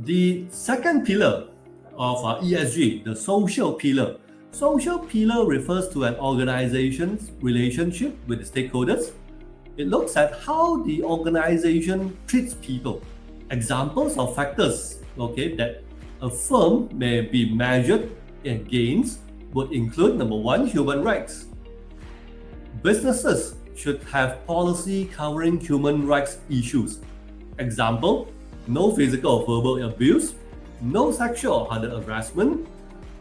The second pillar of ESG, the social pillar. Social pillar refers to an organization's relationship with the stakeholders. It looks at how the organization treats people. Examples of factors, that a firm may be measured against would include number one, human rights. Businesses should have policy covering human rights issues. Example, no physical or verbal abuse, no sexual or other harassment,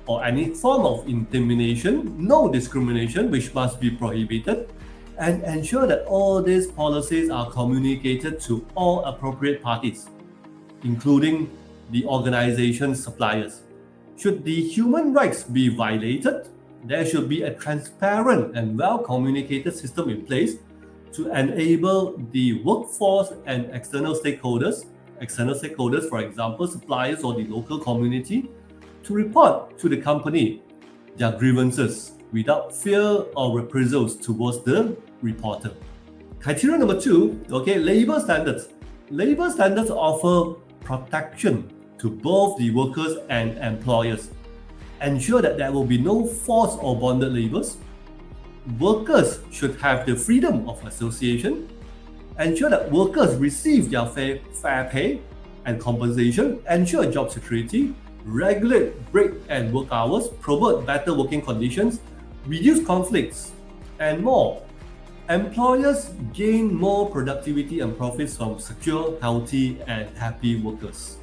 or any form of intimidation, no discrimination which must be prohibited, and ensure that all these policies are communicated to all appropriate parties, including the organization's suppliers. Should the human rights be violated, there should be a transparent and well-communicated system in place to enable the workforce and external stakeholders, for example, suppliers or the local community, to report to the company their grievances without fear or reprisals towards the reporter. Criteria number two, labor standards. Labor standards offer protection to both the workers and employers. Ensure that there will be no forced or bonded labors. Workers should have the freedom of association. Ensure that workers receive their fair pay and compensation. Ensure job security. Regulate break and work hours. Promote better working conditions. Reduce conflicts, and more. Employers gain more productivity and profits from secure, healthy, and happy workers.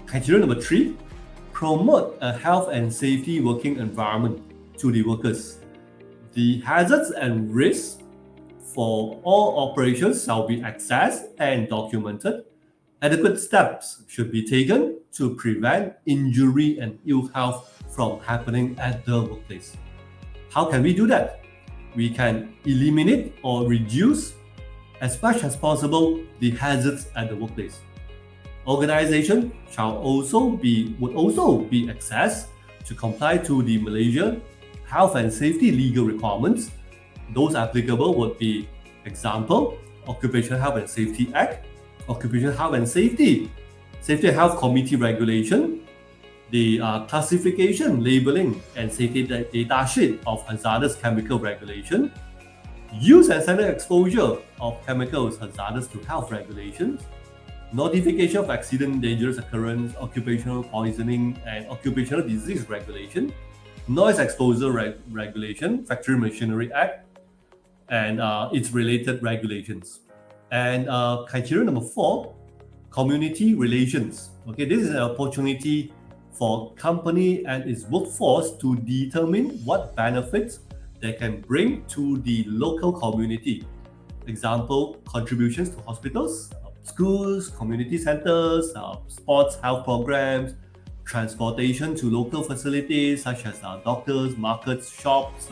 Criteria number three, promote a health and safety working environment to the workers. The hazards and risks for all operations shall be assessed and documented. Adequate steps should be taken to prevent injury and ill health from happening at the workplace. How can we do that? We can eliminate or reduce as much as possible the hazards at the workplace. Organization would also be assessed to comply to the Malaysia health and safety legal requirements. Those applicable would be, example, Occupational Health and Safety Act, Occupational Health and Safety and Health Committee Regulation, the classification, labeling, and safety data sheet of hazardous chemical regulation, use and standard exposure of chemicals hazardous to health regulations, notification of accident, dangerous occurrence, occupational poisoning, and occupational disease regulation, noise exposure regulation, Factory Machinery Act, and its related regulations. And criteria number four, community relations. This is an opportunity for company and its workforce to determine what benefits they can bring to the local community. Example, contributions to hospitals, schools, community centers, sports health programs, transportation to local facilities such as doctors, markets, shops.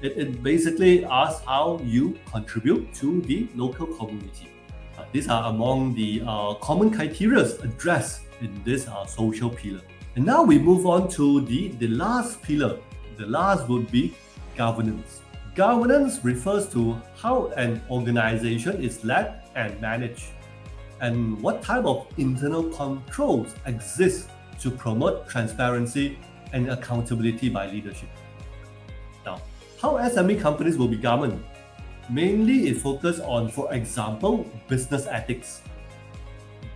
It basically asks how you contribute to the local community. These are among the common criteria addressed in this social pillar. And now we move on to the last pillar. The last would be governance. Governance refers to how an organization is led and managed, and what type of internal controls exist to promote transparency and accountability by leadership. Now, how SME companies will be governed? Mainly it focuses on, for example, business ethics.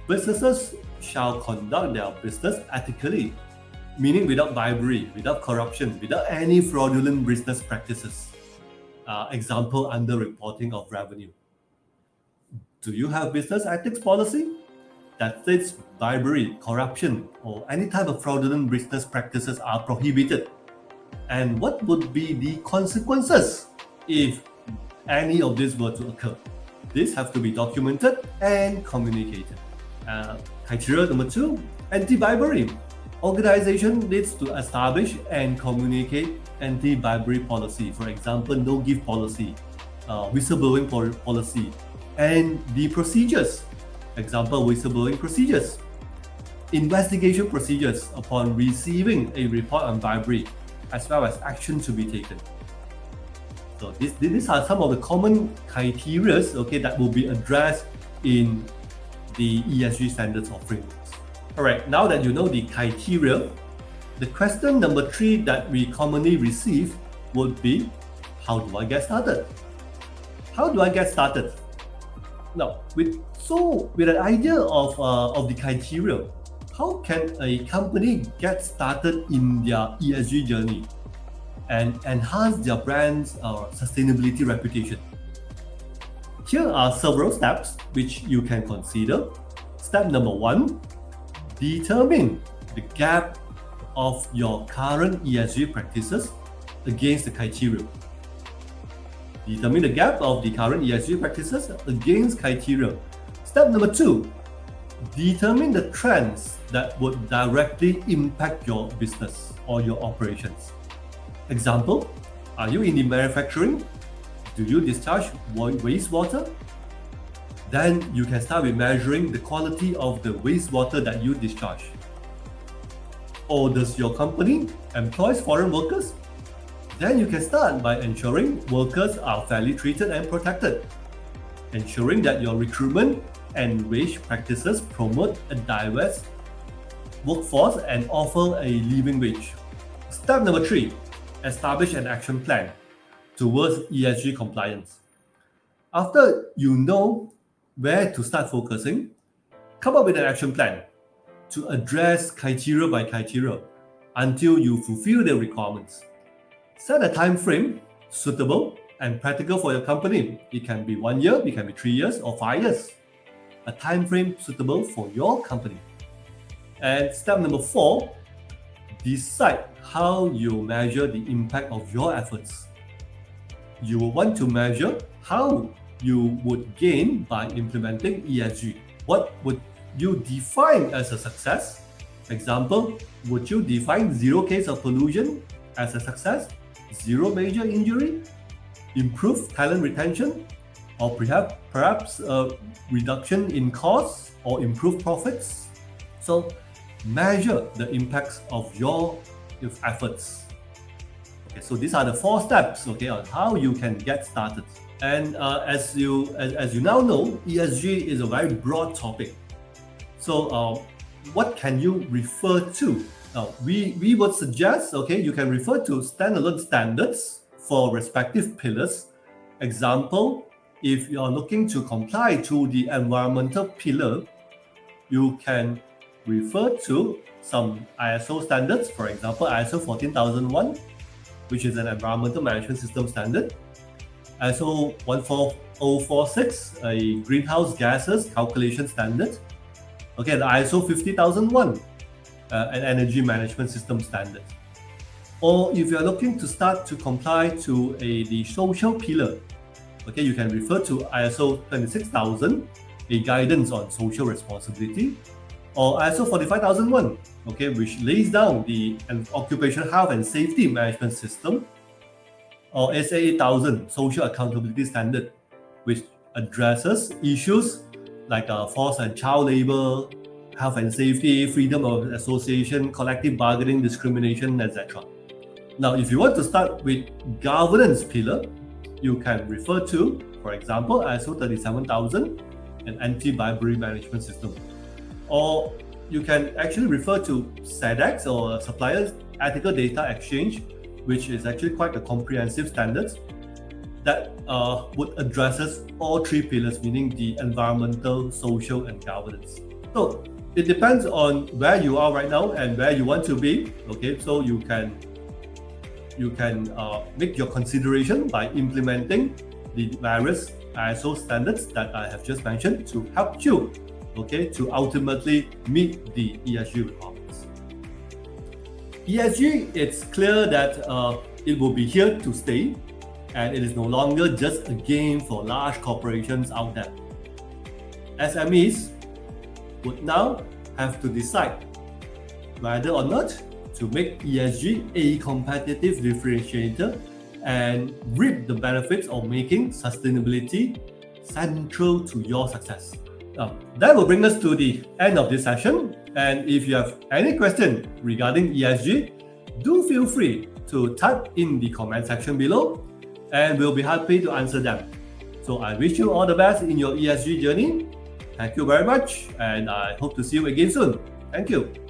Businesses shall conduct their business ethically, meaning without bribery, without corruption, without any fraudulent business practices. Example, under-reporting of revenue. Do you have business ethics policy that states bribery, corruption, or any type of fraudulent business practices are prohibited? And what would be the consequences if any of this were to occur? This have to be documented and communicated. Criteria number two, anti-bribery. Organization needs to establish and communicate anti-bribery policy. For example, no-give policy, whistleblowing policy, and the procedures. Example, whistleblowing procedures. Investigation procedures upon receiving a report on bribery, as well as action to be taken. So these are some of the common criteria that will be addressed in the ESG standards or frameworks. Alright, now that you know the criteria, the question number 3 that we commonly receive would be, how do I get started? How do I get started? Now, with an idea of the criteria, how can a company get started in their ESG journey and enhance their brand's sustainability reputation? Here are several steps which you can consider. Step number 1, determine the gap of your current ESG practices against the criteria. Determine the gap of the current ESG practices against criteria. Step number 2, determine the trends that would directly impact your business or your operations. Example, are you in the manufacturing? Do you discharge wastewater? Then you can start with measuring the quality of the wastewater that you discharge. Or does your company employ foreign workers? Then you can start by ensuring workers are fairly treated and protected, ensuring that your recruitment and wage practices promote a diverse workforce and offer a living wage. Step number 3, establish an action plan towards ESG compliance. After you know where to start focusing, come up with an action plan to address criteria by criteria until you fulfill the requirements. Set a time frame suitable and practical for your company. It can be 1 year, it can be 3 years or 5 years. A time frame suitable for your company. And step number 4, decide how you measure the impact of your efforts. You will want to measure how you would gain by implementing ESG. What would you define as a success? Example, would you define 0 case of pollution as a success? 0 major injury? Improve talent retention? Or perhaps a reduction in costs or improve profits? So measure the impacts of your efforts. Okay, so these are the 4 steps, okay, on how you can get started. And as you now know, ESG is a very broad topic. So what can you refer to? Now, we would suggest, okay, you can refer to standalone standards for respective pillars. Example, if you are looking to comply to the environmental pillar, you can refer to some ISO standards, for example, ISO 14001, which is an environmental management system standard. ISO 14046, a greenhouse gases calculation standard. Okay, the ISO 50001, an energy management system standard. Or if you are looking to start to comply to the social pillar, okay, you can refer to ISO 26000, a guidance on social responsibility, or ISO 45001, okay, which lays down the occupational health and safety management system, or SA 8000, social accountability standard, which addresses issues like forced and child labor, health and safety, freedom of association, collective bargaining, discrimination, etc. Now, if you want to start with governance pillar, you can refer to, for example, ISO 37000, an anti-bribery management system. Or you can actually refer to SEDEX, or Suppliers Ethical Data Exchange, which is actually quite a comprehensive standard that would addresses all 3 pillars, meaning the environmental, social, and governance. So it depends on where you are right now and where you want to be. Okay, so you can make your consideration by implementing the various ISO standards that I have just mentioned to help you, okay, to ultimately meet the ESG requirements. ESG, it's clear that it will be here to stay, and it is no longer just a game for large corporations out there. SMEs would now have to decide whether or not to make ESG a competitive differentiator and reap the benefits of making sustainability central to your success. That will bring us to the end of this session. And if you have any question regarding ESG, do feel free to type in the comment section below, and we'll be happy to answer them. So I wish you all the best in your ESG journey. Thank you very much, and I hope to see you again soon. Thank you.